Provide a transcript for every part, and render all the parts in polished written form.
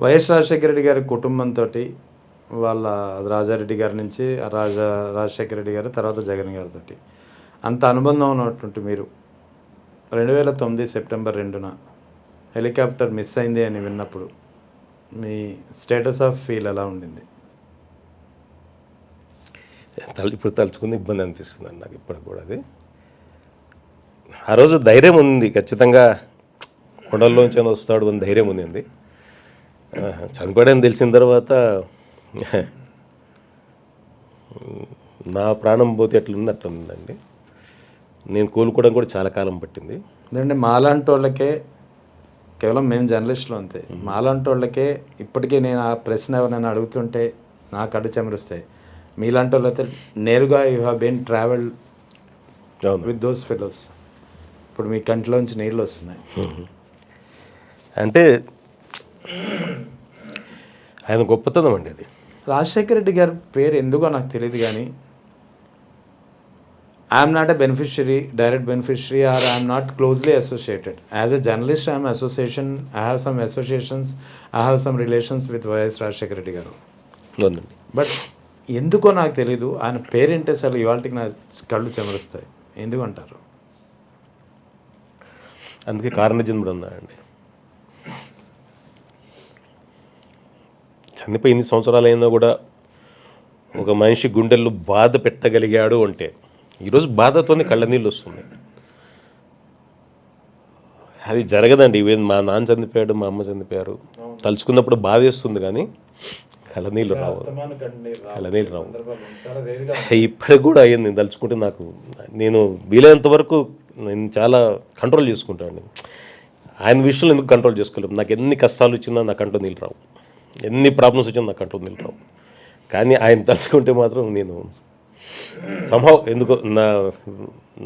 YS Rajasekhara Reddy గారి కుటుంబంతో వాళ్ళ రాజారెడ్డి గారి నుంచి రాజశేఖర రెడ్డి గారు తర్వాత జగన్ గారితో అంత అనుబంధం ఉన్నటువంటి మీరు 2009 సెప్టెంబర్ 2న హెలికాప్టర్ మిస్ అయింది అని విన్నప్పుడు మీ స్టేటస్ ఆఫ్ ఫీల్ ఎలా ఉండింది? ఇప్పుడు తలుచుకుని ఇబ్బంది అనిపిస్తుంది నాకు ఇప్పుడు కూడా. అది ఆ రోజు ధైర్యం ఉంది, ఖచ్చితంగా కొండల్లోంచి వస్తాడు అని ధైర్యం ఉంది. చనిపోయాడని తెలిసిన తర్వాత నా ప్రాణం పోతే ఎట్లుంది అట్లుందండి. నేను కోలుకోవడం కూడా చాలా కాలం పట్టింది. ఎందుకంటే మాలాంటి వాళ్ళకే, కేవలం మేము జర్నలిస్టులు అంతే, మాలాంటి వాళ్ళకే ఇప్పటికీ నేను ఆ ప్రశ్న ఎవరైనా అడుగుతుంటే నా కళ్ళు చెమరుస్తాయి. మీలాంటి వాళ్ళైతే నేరుగా you have been travel with those fellows. ఇప్పుడు మీ కంటిలోంచి నీళ్ళు వస్తున్నాయి. అంటే ఆయన గొప్పతనం అండి అది. రాజశేఖర రెడ్డి గారి పేరు ఎందుకో నాకు తెలియదు, కానీ I'm not a beneficiary, direct beneficiary, or I'm not closely associated. As a journalist I'm association, I have some associations, I have some relations with YS Rajasekhara Reddy garu. But ఎందుకో నాకు తెలీదు, ఆయన పేరేంటే అసలు ఇవాళకి నా కళ్ళు చెమరుస్తాయి. ఎందుకంటారు? అందుకే కారణజన్ముడు అన్నాడండి. చనిపోయి ఇన్ని సంవత్సరాలు అయినా కూడా ఒక మనిషి గుండెల్లో బాధ పెట్టగలిగాడు అంటే ఈరోజు బాధతోనే కళ్ళ నీళ్ళు వస్తుంది. అది జరగదండి. ఈవెన్ మా నాన్న చనిపోయాడు, మా అమ్మ చనిపోయారు, తలుచుకున్నప్పుడు బాధేస్తుంది కానీ కళ్ళనీళ్ళు రావు. ఇప్పటికి కూడా అయ్యింది. నేను తలుచుకుంటే నేను వీలైనంత వరకు నేను చాలా కంట్రోల్ చేసుకుంటాను. ఆయన విషయంలో ఎందుకు కంట్రోల్ చేసుకోలేము. నాకు ఎన్ని కష్టాలు వచ్చినా నా కంట్లో నీళ్ళు రావు, ఎన్ని ప్రాబ్లమ్స్ వచ్చినా నా కంట్లో నీళ్ళు రావు. కానీ ఆయన తలుచుకుంటే మాత్రం నేను సంభవ్ ఎందుకో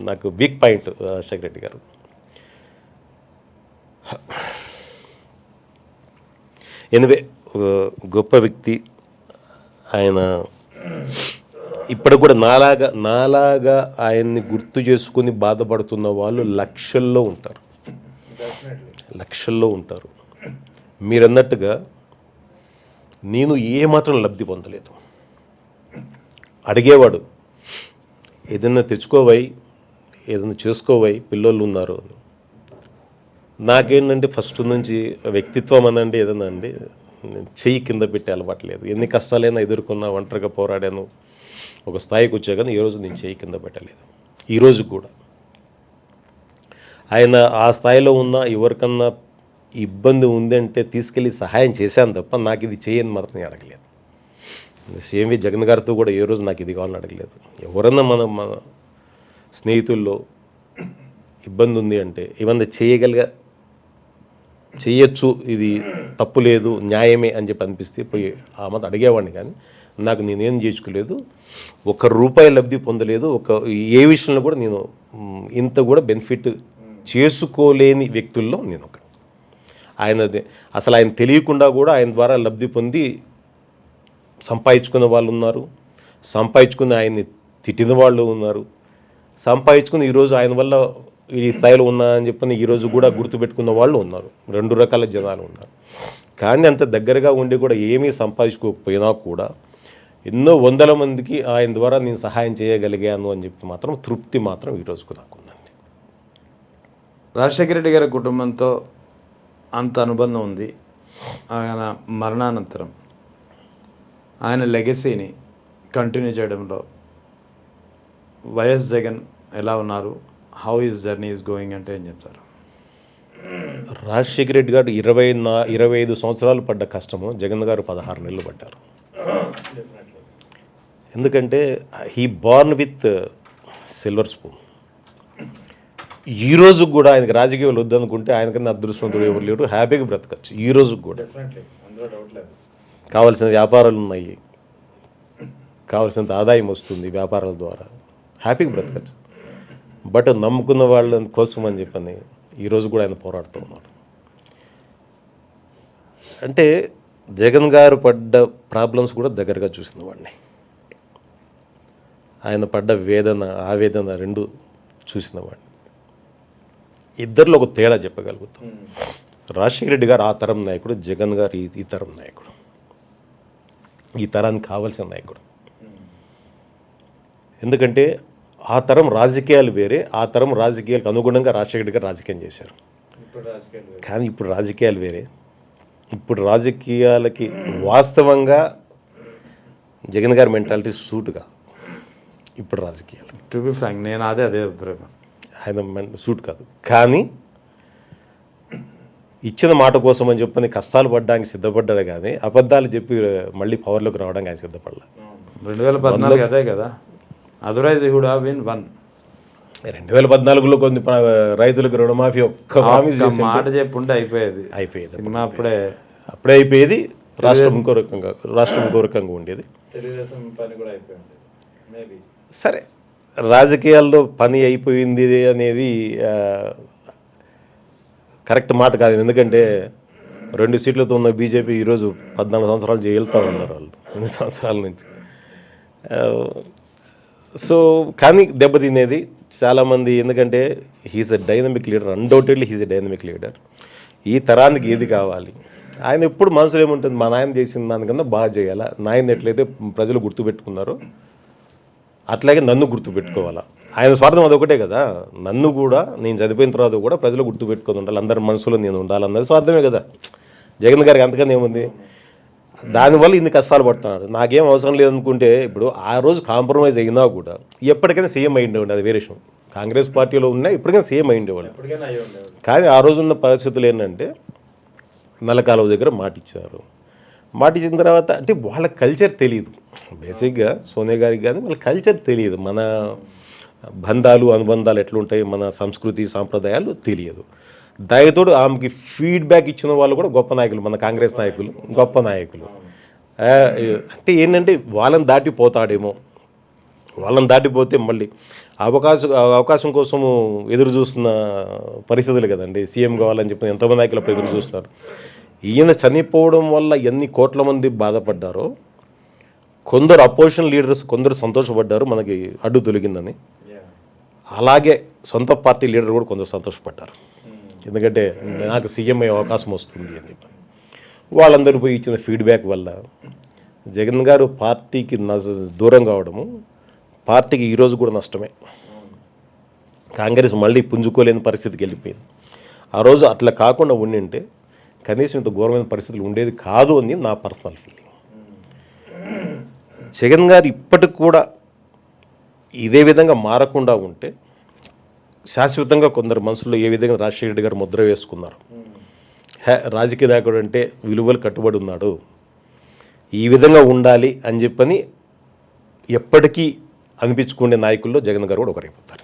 నాకు వీక్ పాయింట్ రాజశేఖర రెడ్డి గారు. ఎనివే, గొప్ప వ్యక్తి ఆయన. ఇప్పుడు కూడా నాలాగా ఆయన్ని గుర్తు చేసుకుని బాధపడుతున్న వాళ్ళు లక్షల్లో ఉంటారు. మీరన్నట్టుగా నేను ఏమాత్రం లబ్ధి పొందలేదు. అడిగేవాడు, ఏదైనా తెచ్చుకోవై, ఏదైనా చేసుకోవై, పిల్లోళ్ళు ఉన్నారు. నాకేంటంటే ఫస్ట్ నుంచి వ్యక్తిత్వం అనండి, ఏదన్నా అండి, చెయ్యి కింద పెట్టి అలవాట్లేదు. ఎన్ని కష్టాలైనా ఎదుర్కొన్నా, ఒంటరిగా పోరాడాను, ఒక స్థాయికి వచ్చా, కానీ ఈరోజు నేను చెయ్యి కింద పెట్టలేదు. ఈరోజు కూడా ఆయన ఆ స్థాయిలో ఉన్న ఎవరికన్నా ఇబ్బంది ఉందంటే తీసుకెళ్ళి సహాయం చేశాను తప్ప నాకు ఇది చేయని మాత్రం అడగలేదు. సేమ్ జగన్ గారితో కూడా ఏ రోజు నాకు ఇది కావాలని అడగలేదు. ఎవరన్నా మన స్నేహితుల్లో ఇబ్బంది ఉంది అంటే ఏమన్నా చేయొచ్చు, ఇది తప్పు లేదు, న్యాయమే అని చెప్పి అనిపిస్తే పోయి ఆ మాట అడిగేవాడిని. కానీ నాకు నేనేం చేసుకోలేదు, ₹1 లబ్ధి పొందలేదు. ఏ విషయంలో కూడా నేను ఇంత కూడా బెనిఫిట్ చేసుకోలేని వ్యక్తుల్లో నేను ఒకటి. అసలు ఆయన తెలియకుండా కూడా ఆయన ద్వారా లబ్ధి పొంది సంపాదించుకున్న వాళ్ళు ఉన్నారు, సంపాదించుకుని ఆయన్ని తిట్టిన వాళ్ళు ఉన్నారు, సంపాదించుకుని ఈరోజు ఆయన వల్ల ఈ స్థాయిలో ఉన్నా అని చెప్పని ఈరోజు కూడా గుర్తుపెట్టుకున్న వాళ్ళు ఉన్నారు. 2 రకాల జనాలు ఉన్నారు. కానీ అంత దగ్గరగా ఉండి కూడా ఏమీ సంపాదించుకోకపోయినా కూడా ఎన్నో వందల మందికి ఆయన ద్వారా నేను సహాయం చేయగలిగాను అని చెప్పి మాత్రం తృప్తి మాత్రం ఈరోజుకు నాకుందండి. రాజశేఖర రెడ్డి గారి కుటుంబంతో అంత అనుబంధం ఉంది. ఆయన మరణానంతరం ఆయన లెగసీని కంటిన్యూ చేయడంలో వైఎస్ జగన్ ఎలా ఉన్నారు, how is journey is going అంటే ఏం చెప్తారు? రాజశేఖర రెడ్డి గారు 25 సంవత్సరాలు పడ్డ కష్టము జగన్ గారు 16 నెలలు పడ్డారు. ఎందుకంటే he born with silver spoon. ఈరోజు కూడా ఆయనకి రాజకీయాలు వద్దనుకుంటే ఆయనకన్నా అదృష్టవంతుడు ఎవరు లేరు, హ్యాపీగా బ్రతకచ్చు. ఈరోజు కూడా కావాల్సిన వ్యాపారాలు ఉన్నాయి, కావాల్సినంత ఆదాయం వస్తుంది వ్యాపారాల ద్వారా, హ్యాపీగా బ్రతకచ్చు. బట్ నమ్ముకున్న వాళ్ళ కోసం అని చెప్పని ఈరోజు కూడా ఆయన పోరాడుతూ ఉన్నారు. అంటే జగన్ గారు పడ్డ ప్రాబ్లమ్స్ కూడా దగ్గరగా చూసిన వాడిని. ఆయన పడ్డ వేదన ఆవేదన 2 చూసిన వాడిని. ఇద్దరిలో ఒక తేడా చెప్పగలుగుతాం. రాజశేఖర రెడ్డి గారు ఆ తరం నాయకుడు, జగన్ గారు ఈ తరం నాయకుడు, ఈ తరానికి కావాల్సిన నాయకుడు. ఎందుకంటే ఆ తరం రాజకీయాలు వేరే, ఆ తరం రాజకీయాలకు అనుగుణంగా రాజశేఖర రెడ్డి గారు రాజకీయం చేశారు. కానీ ఇప్పుడు రాజకీయాలు వేరే. ఇప్పుడు రాజకీయాలకి వాస్తవంగా జగన్ గారి మెంటాలిటీ సూటుగా ఇప్పుడు రాజకీయాలు. టు బి ఫ్రాంక్, నేను అదే అభిప్రాయం. ఆయన సూట్ కాదు. కానీ ఇచ్చిన మాట కోసం అని చెప్పని కష్టాలు పడడానికి సిద్ధపడ్డాడు, కానీ అబద్ధాలు చెప్పి మళ్ళీ పవర్లోకి రావడానికి ఆయన సిద్ధపడలే. 2014 అదే కదా, otherwise he would have been won. 2014లో కొన్ని రైతులకు రుణమాఫీ ఒక్క మాట చెప్పుంటే అయిపోయేది. సినిమా అప్పుడే అయిపోయేది. రాష్ట్రం ఇంకో రకంగా ఉండేది. తెలుగుదేశం పని కూడా అయిపోయింది మేబీ. సరే, రాజకీయాల్లో పని అయిపోయింది అనేది కరెక్ట్ మాట కాదు. ఎందుకంటే 2 సీట్లతో ఉన్న బీజేపీ ఈరోజు 14 సంవత్సరాలు జైలుతా ఉన్నారు వాళ్ళు, 2 సంవత్సరాల నుంచి. సో కానీ దెబ్బతినేది చాలామంది. ఎందుకంటే he's a dynamic leader, undoubtedly he's a dynamic leader. ఈ తరానికి ఏది కావాలి, ఆయన ఎప్పుడు మనసులో ఏముంటుంది, మా నాయన చేసిన దానికన్నా బాగా చేయాలా, నాయన ఎట్లయితే ప్రజలు గుర్తుపెట్టుకున్నారో అట్లాగే నన్ను గుర్తుపెట్టుకోవాలా. ఆయన స్వార్థం అదొకటే కదా. నన్ను కూడా నేను చనిపోయిన తర్వాత కూడా ప్రజలు గుర్తుపెట్టుకొని ఉండాలి, అందరి మనసులో నేను ఉండాలన్నది స్వార్థమే కదా. జగన్ గారికి అంతకన్నా ఏముంది? దానివల్ల ఇన్ని కష్టాలు పడుతున్నాడు. నాకేం అవసరం లేదనుకుంటే ఇప్పుడు ఆ రోజు కాంప్రమైజ్ అయినా కూడా ఎప్పటికైనా సీఎం అయి ఉండేవాడు. అది వేరే విషయం. కాంగ్రెస్ పార్టీలో ఉన్నా ఇప్పటికైనా సీఎం అయి ఉండేవాడు. కానీ ఆ రోజు ఉన్న పరిస్థితులు ఏంటంటే నల్లకాలువ దగ్గర మాటిచ్చారు. మాటిచ్చిన తర్వాత అంటే వాళ్ళ కల్చర్ తెలియదు. బేసిక్గా సోనియా గారికి కానీ వాళ్ళ కల్చర్ తెలియదు. మన బంధాలు అనుబంధాలు ఎట్లుంటాయి, మన సంస్కృతి సాంప్రదాయాలు తెలియదు. దానితోడు ఆమెకి ఫీడ్బ్యాక్ ఇచ్చిన వాళ్ళు కూడా గొప్ప నాయకులు, మన కాంగ్రెస్ నాయకులు గొప్ప నాయకులు. అంటే ఏంటంటే వాళ్ళని దాటిపోతాడేమో, వాళ్ళని దాటిపోతే మళ్ళీ అవకాశం కోసము ఎదురు చూస్తున్న పరిస్థితులు కదండి. సీఎం కావాలని చెప్పి ఎంతోమంది నాయకులు అప్పుడు ఎదురు చూస్తున్నారు. ఈయన చనిపోవడం వల్ల ఎన్ని కోట్ల మంది బాధపడ్డారో, కొందరు అపోజిషన్ లీడర్స్ కొందరు సంతోషపడ్డారు మనకి అడ్డు తొలగిందని. అలాగే సొంత పార్టీ లీడర్ కూడా కొందరు సంతోషపడ్డారు, ఎందుకంటే నాకు సీఎం అయ్యే అవకాశం వస్తుంది అని చెప్పి. వాళ్ళందరూ పోయి ఇచ్చిన ఫీడ్బ్యాక్ వల్ల జగన్ గారు పార్టీకి దూరం కావడము, పార్టీకి ఈరోజు కూడా నష్టమే. కాంగ్రెస్ మళ్ళీ పుంజుకోలేని పరిస్థితికి వెళ్ళిపోయింది. ఆ రోజు అట్లా కాకుండా ఉండింటే కనీసం ఇంత ఘోరమైన పరిస్థితులు ఉండేది కాదు అని నా పర్సనల్ ఫీలింగ్. జగన్ గారు ఇప్పటికి కూడా ఇదే విధంగా మారకుండా ఉంటే శాశ్వతంగా కొందరు మనసులో ఏ విధంగా రాజశేఖర రెడ్డి గారు ముద్ర వేసుకున్నారు, రాజకీయ నాయకుడు అంటే విలువలు కట్టుబడి ఉన్నాడు, ఈ విధంగా ఉండాలి అని చెప్పని ఎప్పటికీ అనిపించుకునే నాయకుల్లో జగన్ గారు కూడా ఒకరైపోతారు.